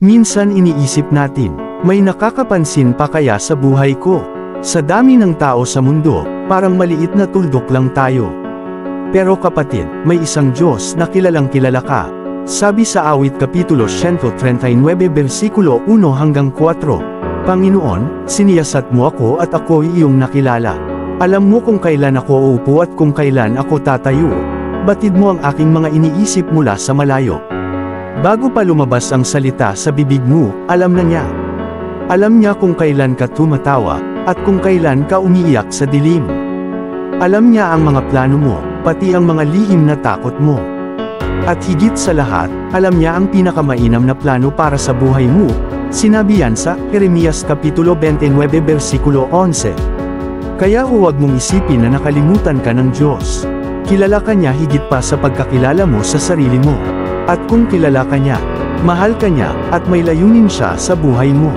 Minsan iniisip natin, may nakakapansin pa kaya sa buhay ko? Sa dami ng tao sa mundo, parang maliit na tuldok lang tayo. Pero kapatid, may isang Diyos na kilalang kilala ka. Sabi sa Awit Kapitulo 139 versikulo 1 hanggang 4, Panginoon, siniyasat mo ako at ako'y iyong nakilala. Alam mo kung kailan ako uupo at kung kailan ako tatayo. Batid mo ang aking mga iniisip mula sa malayo. Bago pa lumabas ang salita sa bibig mo, alam na niya. Alam niya kung kailan ka tumatawa, at kung kailan ka umiiyak sa dilim. Alam niya ang mga plano mo, pati ang mga lihim na takot mo. At higit sa lahat, alam niya ang pinakamainam na plano para sa buhay mo. Sinabi yan sa Jeremias Kapitulo 29 versikulo 11. Kaya huwag mong isipin na nakalimutan ka ng Diyos. Kilala ka niya higit pa sa pagkakilala mo sa sarili mo. At kung kilala ka niya, mahal ka niya, at may layunin siya sa buhay mo.